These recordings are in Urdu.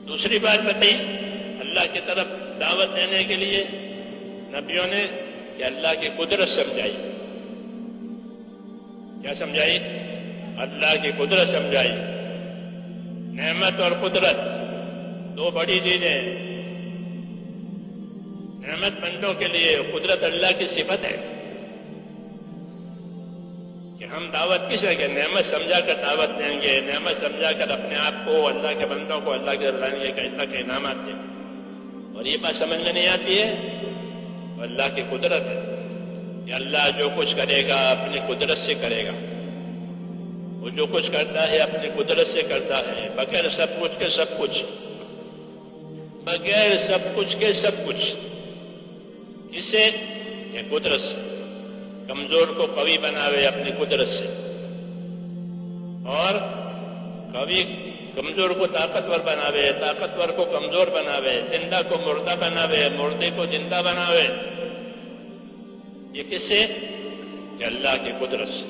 دوسری بات بتائی اللہ کی طرف دعوت دینے کے لیے نبیوں نے کہ اللہ کی قدرت سمجھائی. کیا سمجھائی؟ اللہ کی قدرت سمجھائی. نعمت اور قدرت دو بڑی چیزیں. نعمت بندوں کے لیے، قدرت اللہ کی صفت ہے کہ ہم دعوت کس ہے کہ نعمت سمجھا کر دعوت دیں گے، نعمت سمجھا کر اپنے آپ کو، اللہ کے بندوں کو اللہ کے رضائیں کا اللہ کے انعامات دیں. اور یہ بات سمجھ میں نہیں آتی ہے تو اللہ کی قدرت ہے کہ اللہ جو کچھ کرے گا اپنی قدرت سے کرے گا. وہ جو کچھ کرتا ہے اپنی قدرت سے کرتا ہے، بغیر سب کچھ کے سب کچھ، بغیر سب کچھ کے سب کچھ. اس سے یہ قدرت سے. کمزور کو قوی بناوے اپنی قدرت سے، اور قوی کمزور کو طاقتور بناوے، طاقتور کو کمزور بناوے، زندہ کو مردہ بناوے، مردے کو زندہ بناوے. یہ کس سے؟ کہ اللہ کی قدرت سے.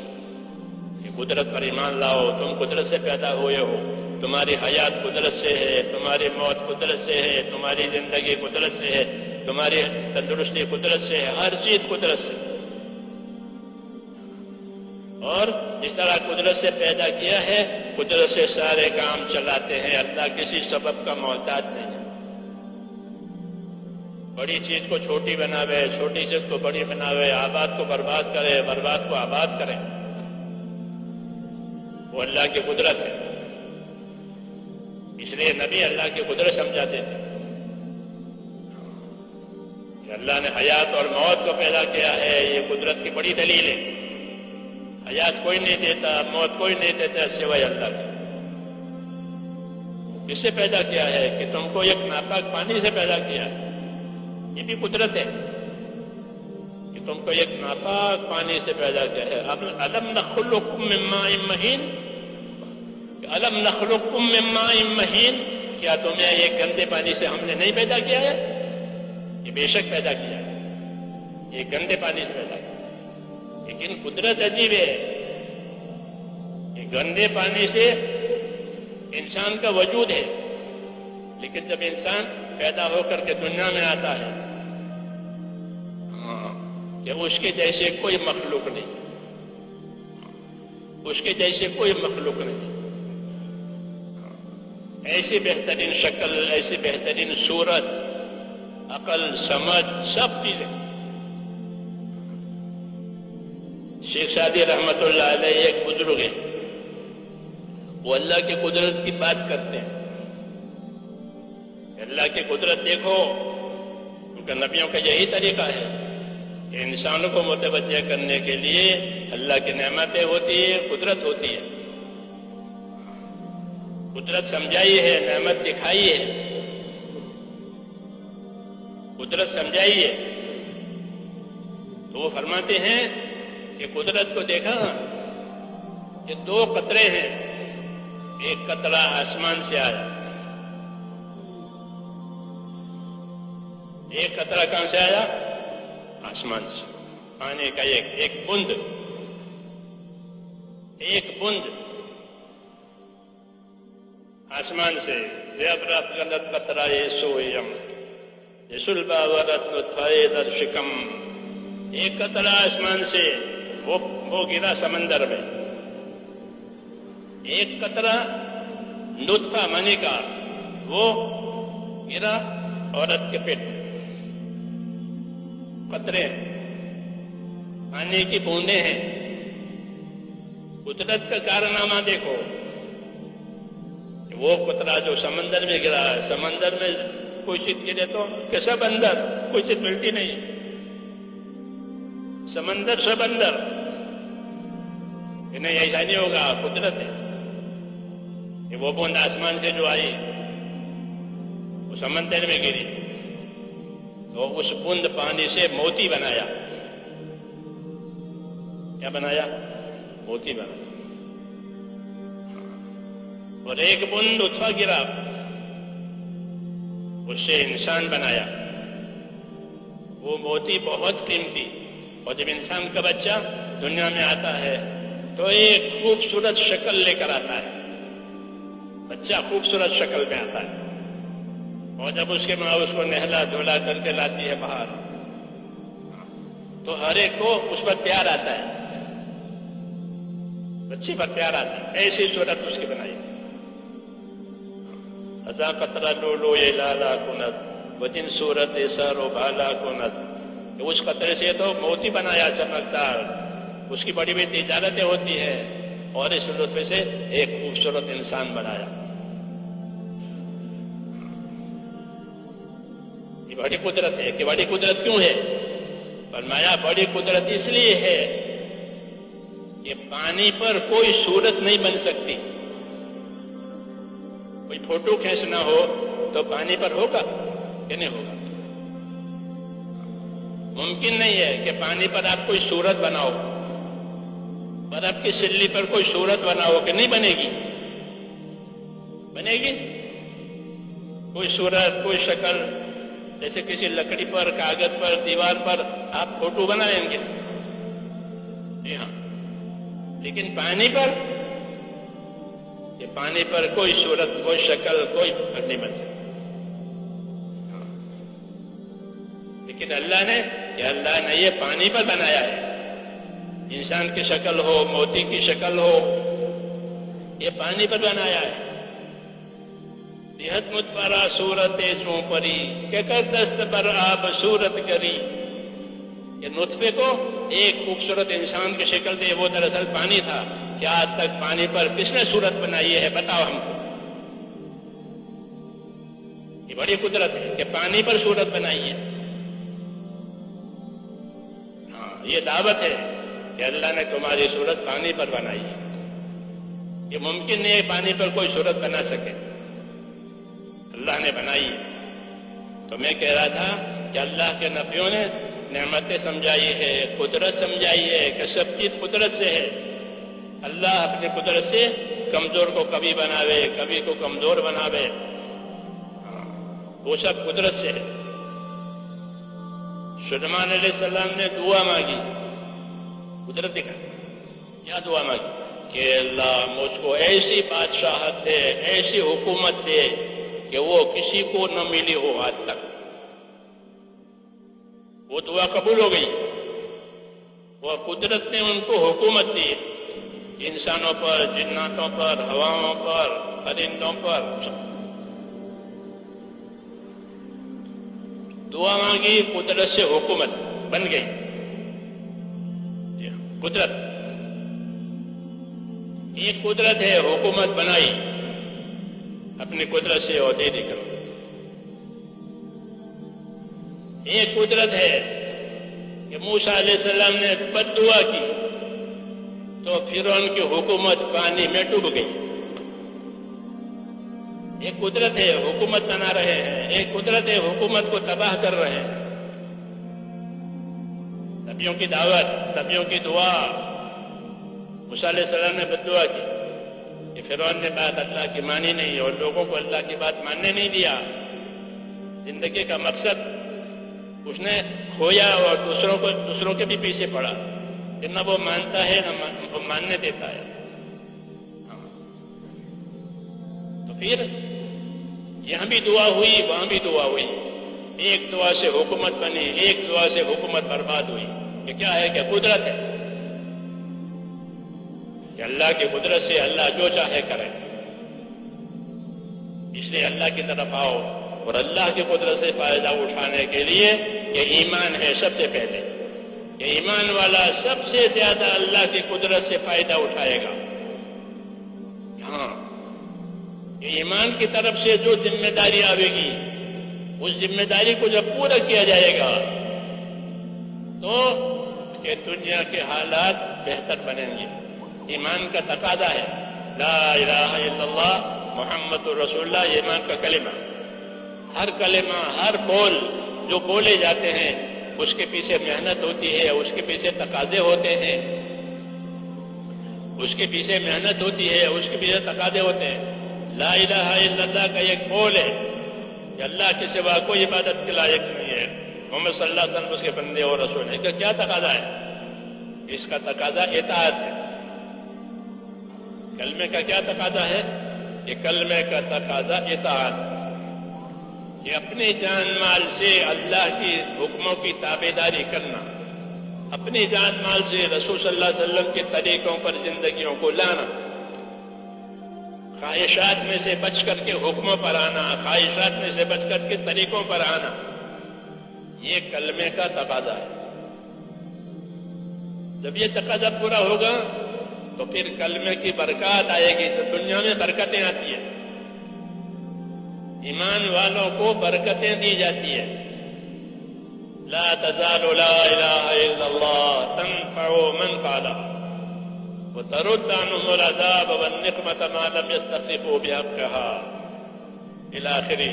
کہ قدرت پر ایمان لاؤ، تم قدرت سے پیدا ہوئے ہو، تمہاری حیات قدرت سے ہے، تمہاری موت قدرت سے ہے، تمہاری زندگی قدرت سے ہے، تمہاری تندرستی قدرت سے ہے، ہر چیز قدرت سے. اور جس طرح قدرت سے پیدا کیا ہے، قدرت سے سارے کام چلاتے ہیں. اللہ کسی سبب کا محتاج نہیں ہے. بڑی چیز کو چھوٹی بناوے، چھوٹی چیز کو بڑی بناوے، آباد کو برباد کرے، برباد کو آباد کرے. وہ اللہ کی قدرت ہے. اس لیے نبی اللہ کی قدرت سمجھاتے تھے کہ اللہ نے حیات اور موت کو پیدا کیا ہے. یہ قدرت کی بڑی دلیل ہے. حیات کوئی نہیں دیتا، موت کوئی نہیں دیتا سوائے اللہ کے. کس سے پیدا کیا ہے؟ کہ تم کو ایک ناپاک پانی سے پیدا کیا ہے. یہ بھی قدرت ہے کہ تم کو ایک ناپاک پانی سے پیدا کیا ہے. الم نخلقکم من ماء مہین، الم نخلقکم من ماء مہین، کیا تمہیں ایک گندے پانی سے ہم نے نہیں پیدا کیا ہے؟ یہ بے شک پیدا کیا ہے. یہ گندے پانی سے پیدا کیا. لیکن قدرت عجیب ہے کہ گندے پانی سے انسان کا وجود ہے، لیکن جب انسان پیدا ہو کر کے دنیا میں آتا ہے کہ اس کے جیسے کوئی مخلوق نہیں، اس کے جیسے کوئی مخلوق نہیں. ایسی بہترین شکل، ایسی بہترین صورت، عقل، سمجھ، سب چیزیں. شیخ سعدی رحمت اللہ علیہ ایک بزرگ ہیں، وہ اللہ کی قدرت کی بات کرتے ہیں. اللہ کی قدرت دیکھو، کیونکہ نبیوں کا یہی طریقہ ہے کہ انسانوں کو متوجہ کرنے کے لیے اللہ کی نعمتیں ہوتی ہے، قدرت ہوتی ہے. قدرت سمجھائی ہے، نعمت دکھائی ہے. قدرت سمجھائی ہے تو وہ فرماتے ہیں کہ قدرت کو دیکھا کہ دو قطرے ہیں. ایک قطرہ آسمان سے آیا، ایک قطرہ کہاں سے آیا؟ آسمان سے. پانی کا ایک بند، ایک بند آسمان سے. زیبرات غلط قطرہ سویم یسلبا ورت نطفہ شکم. ایک قطرہ آسمان سے وہ گرا سمندر میں. ایک قطرہ نطفہ منی کا وہ گرا عورت کے پیٹ میں. قطرے پانی کی بوندیں ہیں. قدرت کا کارنامہ دیکھو کہ وہ قطرہ جو سمندر میں گرا ہے، سمندر میں کوئی چیز گرے تو کہ سب اندر، کوئی چیز ملتی نہیں. سمندر سب اندر. نہیں، ایسا نہیں ہوگا. قدرت ہے کہ وہ بوند آسمان سے جو آئی وہ سمندر میں گری تو اس بوند پانی سے موتی بنایا. کیا بنایا؟ موتی بنایا. اور ایک بوند نطفہ گرا، اس سے انسان بنایا. وہ موتی بہت قیمتی. اور جب انسان کا بچہ دنیا میں آتا ہے تو ایک خوبصورت شکل لے کر آتا ہے. بچہ خوبصورت شکل میں آتا ہے. اور جب اس کے ماں اس کو نہلا دھلا کر کے لاتی ہے باہر تو ہر ایک کو اس پر پیار آتا ہے، بچی پر پیار آتا ہے. ایسی صورت اس کی بنائی. ازا قطرہ لولو یہ لالا کنت وجن صورت سر و بالا کنت، کہ اس قطرے سے تو موتی بنایا چمکدار، اس کی بڑی بڑی تجارتیں ہوتی ہیں، اور اس لطفے سے ایک خوبصورت انسان بنایا. یہ بڑی قدرت ہے. کہ بڑی قدرت کیوں ہے؟ فرمایا بڑی قدرت اس لیے ہے کہ پانی پر کوئی صورت نہیں بن سکتی. کوئی فوٹو کھینچنا ہو تو پانی پر ہوگا کہ نہیں ہوگا؟ ممکن نہیں ہے کہ پانی پر آپ کوئی صورت بناؤ، برف کی سلی پر کوئی صورت بناؤ، کہ نہیں بنے گی؟ بنے گی. کوئی صورت، کوئی شکل، جیسے کسی لکڑی پر، کاغذ پر، دیوار پر آپ فوٹو بنائیں گے. جی ہاں. لیکن پانی پر، کہ پانی پر کوئی صورت، کوئی شکل، کوئی فکر نہیں بن سکتی. لیکن اللہ نے یہ پانی پر بنایا ہے. انسان کی شکل ہو، موتی کی شکل ہو، یہ پانی پر بنایا ہے. دیہت متفرا صورت سو پری کہ کر دست پر آب صورت کری. یہ نطفے کو ایک خوبصورت انسان کی شکل دے، وہ دراصل پانی تھا. کیا آج تک پانی پر کس نے صورت بنائی ہے؟ بتاؤ ہم کو. یہ بڑی قدرت ہے کہ پانی پر صورت بنائی ہے. ہاں، یہ دعوت ہے کہ اللہ نے تمہاری صورت پانی پر بنائی ہے. یہ ممکن نہیں ہے پانی پر کوئی صورت بنا سکے، اللہ نے بنائی. تو میں کہہ رہا تھا کہ اللہ کے نبیوں نے نعمتیں سمجھائی ہے، قدرت سمجھائی ہے کہ سب چیز قدرت سے ہے. اللہ اپنی قدرت سے کمزور کو کبھی بناوے، کبھی کو کمزور بناوے، وہ سب قدرت سے ہے. سلیمان علیہ السلام نے دعا مانگی، قدرت دکھا. کیا دعا مانگی؟ کہ اللہ مجھ کو ایسی بادشاہت دے، ایسی حکومت دے کہ وہ کسی کو نہ ملی ہو آج تک. وہ دعا قبول ہو گئی. وہ قدرت نے ان کو حکومت دی، انسانوں پر، جناتوں پر، ہواؤں پر، پرندوں پر. دعا مانگی، قدرت سے حکومت بن گئی. قدرت، ایک قدرت ہے حکومت بنائی اپنی قدرت سے عہدے دے کر. ایک قدرت ہے کہ موسیٰ علیہ السلام نے بد دعا کی تو فرعون کی حکومت پانی میں ڈوب گئی. ایک قدرت ہے حکومت بنا رہے ہیں، ایک قدرت ہے حکومت کو تباہ کر رہے ہیں. نبیوں کی دعوت، نبیوں کی دعا. موسیٰ علیہ السلام نے بد دعا کی کہ فرعون نے بات اللہ کی مانی نہیں اور لوگوں کو اللہ کی بات ماننے نہیں دیا. زندگی کا مقصد اس نے کھویا اور دوسروں کے بھی پیچھے پڑا کہ نہ وہ مانتا ہے نہ وہ ماننے دیتا ہے. تو پھر یہاں بھی دعا ہوئی، وہاں بھی دعا ہوئی. ایک دعا سے حکومت بنی، ایک دعا سے حکومت برباد ہوئی. یہ کیا ہے؟ کہ قدرت ہے، کہ اللہ کی قدرت سے اللہ جو چاہے کرے. اس لیے اللہ کی طرف آؤ اور اللہ کی قدرت سے فائدہ اٹھانے کے لیے کہ ایمان ہے سب سے پہلے، کہ ایمان والا سب سے زیادہ اللہ کی قدرت سے فائدہ اٹھائے گا. ہاں، کہ ایمان کی طرف سے جو ذمہ داری آئے گی، اس ذمہ داری کو جب پورا کیا جائے گا تو کہ دنیا کے حالات بہتر بنیں گے. ایمان کا تقاضا ہے لا الہ الا اللہ محمد رسول اللہ، یہ ایمان کا کلمہ. ہر کلمہ، ہر بول جو بولے جاتے ہیں اس کے پیچھے محنت ہوتی ہے، اس کے پیچھے تقاضے ہوتے ہیں، اس کے پیچھے محنت ہوتی ہے، اس کے پیچھے تقاضے ہوتے ہیں. لا الہ الا اللہ کا ایک بول ہے کہ اللہ کے سوا کوئی عبادت کے لائق نہیں ہے، محمد صلی اللہ علیہ وسلم اس کے بندے اور رسول ہیں. کیا تقاضا ہے؟ اس کا تقاضا اطاعت ہے. کلمے کا کیا تقاضا ہے؟ کہ کلمے کا تقاضا اطاعت. کہ اپنی جان مال سے اللہ کی حکموں کی تابعداری کرنا، اپنی جان مال سے رسول صلی اللہ علیہ وسلم کے طریقوں پر زندگیوں کو لانا، خواہشات میں سے بچ کر کے حکموں پر آنا، خواہشات میں سے بچ کر کے طریقوں پر آنا، یہ کلمے کا تقاضا ہے۔ جب یہ تقاضا پورا ہوگا تو پھر کلمے کی برکات آئے گی، تو دنیا میں برکتیں آتی ہیں، ایمان والوں کو برکتیں دی جاتی ہیں۔ لا تزال لا الہ الا اللہ تنفع من قالها وترد عنهم العذاب والنقمة ما لم يستخفوا بحقها الى آخری۔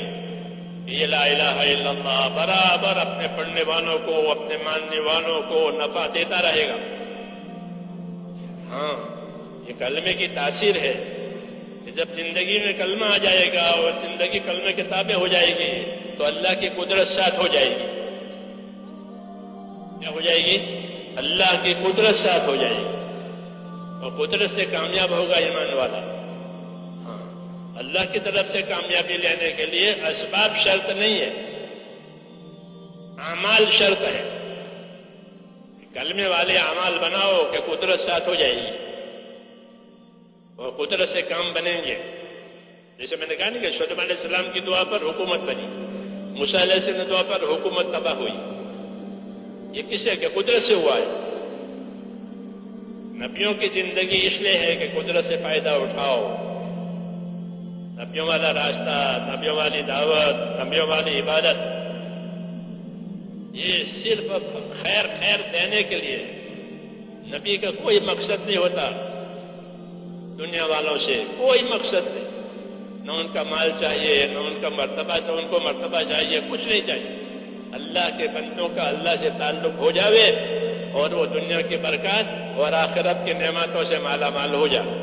یہ لا الہ الا اللہ برابر اپنے پڑھنے والوں کو، اپنے ماننے والوں کو نفع دیتا رہے گا۔ ہاں، یہ کلمے کی تاثیر ہے کہ جب زندگی میں کلمہ آ جائے گا اور زندگی کلمے کے تابع ہو جائے گی تو اللہ کی قدرت ساتھ ہو جائے گی۔ کیا ہو جائے گی؟ اللہ کی قدرت ساتھ ہو جائے گی، اور قدرت سے کامیاب ہوگا ایمان والا۔ ہاں، اللہ کی طرف سے کامیابی لینے کے لیے اسباب شرط نہیں ہے، اعمال شرط ہے۔ کلمے والے اعمال بناؤ کہ قدرت ساتھ ہو جائے گی اور قدرت سے کام بنیں گے۔ جیسے میں نے کہا نہیں کہ شعیب علیہ السلام کی دعا پر حکومت بنی، موسیٰ علیہ السلام کی دعا پر حکومت تباہ ہوئی۔ یہ کس سے کہ قدرت سے ہوا ہے۔ نبیوں کی زندگی اس لیے ہے کہ قدرت سے فائدہ اٹھاؤ، نبیوں والا راستہ، نبیوں والی دعوت، نبیوں والی عبادت، یہ صرف خیر دینے کے لیے۔ نبی کا کوئی مقصد نہیں ہوتا دنیا والوں سے، کوئی مقصد نہیں، نہ ان کا مال چاہیے، نہ ان کا مرتبہ سے ان کو مرتبہ چاہیے، کچھ نہیں چاہیے۔ اللہ کے بندوں کا اللہ سے تعلق ہو جاوے اور وہ دنیا کی برکات اور آخرت کی نعمتوں سے مالا مال ہو جائے۔